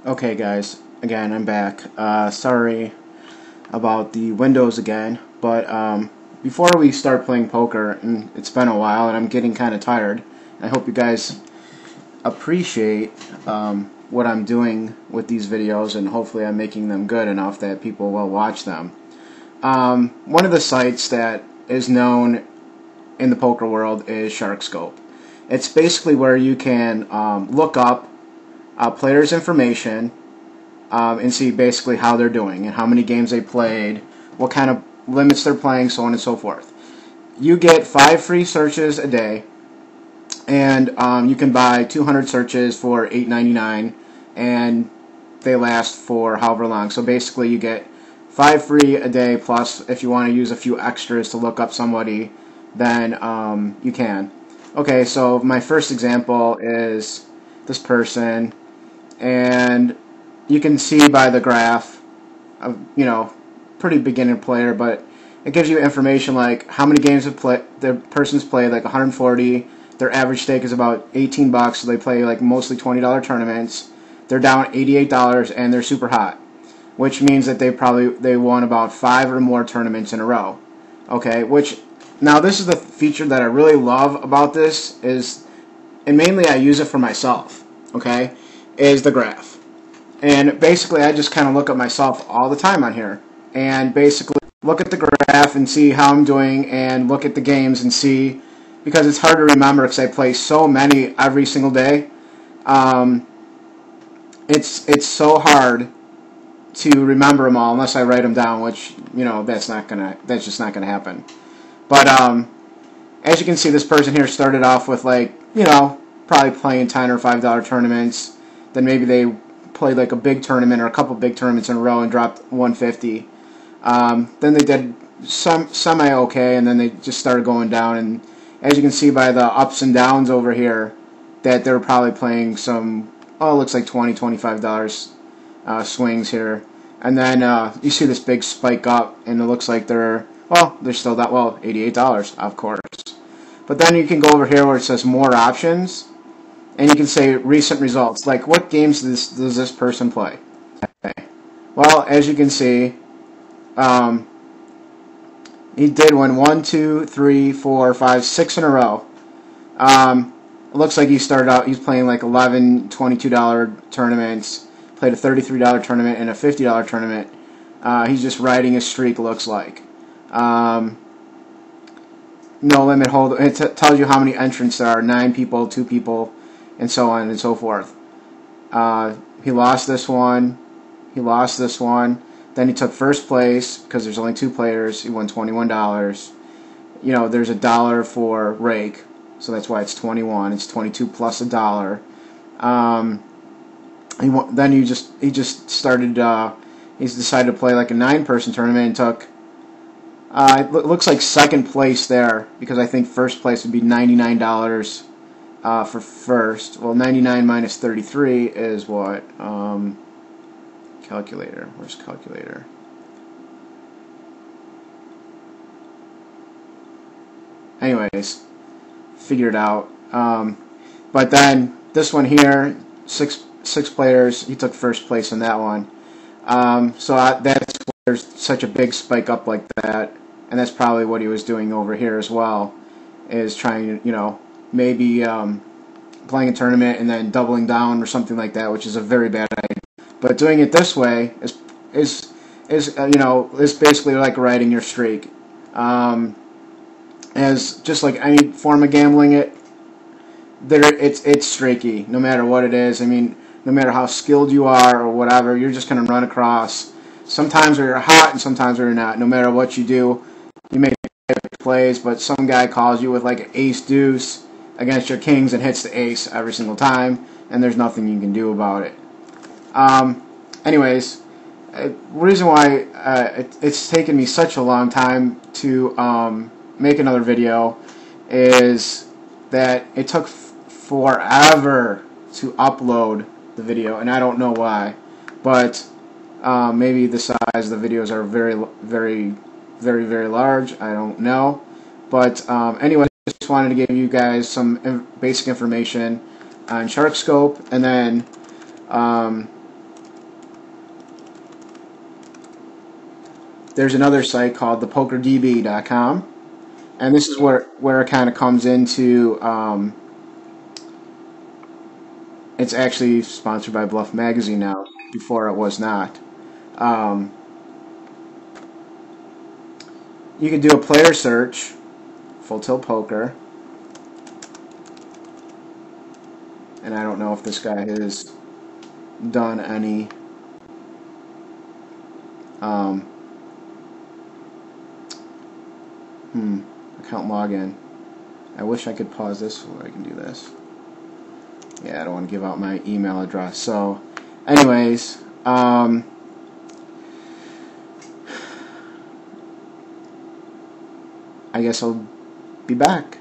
Okay guys, again I'm back. Sorry about the windows again, but before we start playing poker, and it's been a while and I'm getting kind of tired, I hope you guys appreciate what I'm doing with these videos, and hopefully I'm making them good enough that people will watch them. One of the sites that is known in the poker world is Sharkscope. It's basically where you can look up players' information and see basically how they're doing and how many games they played, what kind of limits they're playing, so on and so forth. You get 5 free searches a day, and you can buy 200 searches for $8.99, and they last for however long. So basically you get 5 free a day, plus if you want to use a few extras to look up somebody, then you can. Okay, so my first example is this person, and you can see by the graph, pretty beginner player, but it gives you information like how many games the person's played, like 140. Their average stake is about $18, so they play like mostly $20 tournaments. They're down $88, and they're super hot, which means that they won about 5 or more tournaments in a row. Okay, now this is the feature that I really love about this and mainly I use it for myself. Okay, is the graph. And basically, I just kind of look at myself all the time on here, and basically look at the graph and see how I'm doing, and look at the games and see, because it's hard to remember because I play so many every single day. It's so hard to remember them all unless I write them down, which that's just not gonna happen. But as you can see, this person here started off with probably playing $10 or $5 tournaments. Then maybe they played like a big tournament or a couple big tournaments in a row and dropped 150. Then they did semi okay, and then they just started going down. And as you can see by the ups and downs over here, that they're probably playing some, it looks like $20, $25 swings here. And then you see this big spike up, and it looks like they're still $88, of course. But then you can go over here where it says more options, and you can say recent results, like what games does this person play. Okay. Well, as you can see, he did win 1, 2, 3, 4, 5, 6 in a row. It looks like he started out, he's playing like 11 $22 tournaments, played a $33 tournament and a $50 tournament. He's just riding his streak, looks like. No limit hold. It tells you how many entrants there are: 9 people, 2 people, and so on and so forth. He lost this one. He lost this one. Then he took first place because there's only 2 players. He won $21. There's $1 for rake, so that's why it's 21. It's 22 plus $1. Then he just started. He's decided to play like a 9-person tournament and took. It looks like second place there, because I think first place would be $99 for first. Well, 99 minus 33 is what? Calculator. Where's calculator? Anyways, figure it out. But then this one here, six players. He took first place in that one. So that's why there's such a big spike up like that, and that's probably what he was doing over here as well, is trying to, maybe playing a tournament and then doubling down or something like that, which is a very bad idea. But doing it this way is basically like riding your streak. As just like any form of gambling, it's streaky, no matter what it is. I mean, no matter how skilled you are or whatever, you're just going to run across. Sometimes where you're hot and sometimes where you're not. No matter what you do, you make plays, but some guy calls you with like an ace deuce against your kings and hits the ace every single time, and there's nothing you can do about it. Anyways, reason why it's taken me such a long time to make another video is that it took forever to upload the video, and I don't know why, but maybe the size of the videos are very, very, very, very large. I don't know, but anyway, I just wanted to give you guys some basic information on Sharkscope, and then there's another site called thepokerdb.com, and this is where it kind of comes into. It's actually sponsored by Bluff Magazine now. Before it was not. You could do a player search, Full Tilt Poker, and I don't know if this guy has done any. Account login. I wish I could pause this so I can do this. Yeah, I don't want to give out my email address. So, anyways, I guess I'll be back.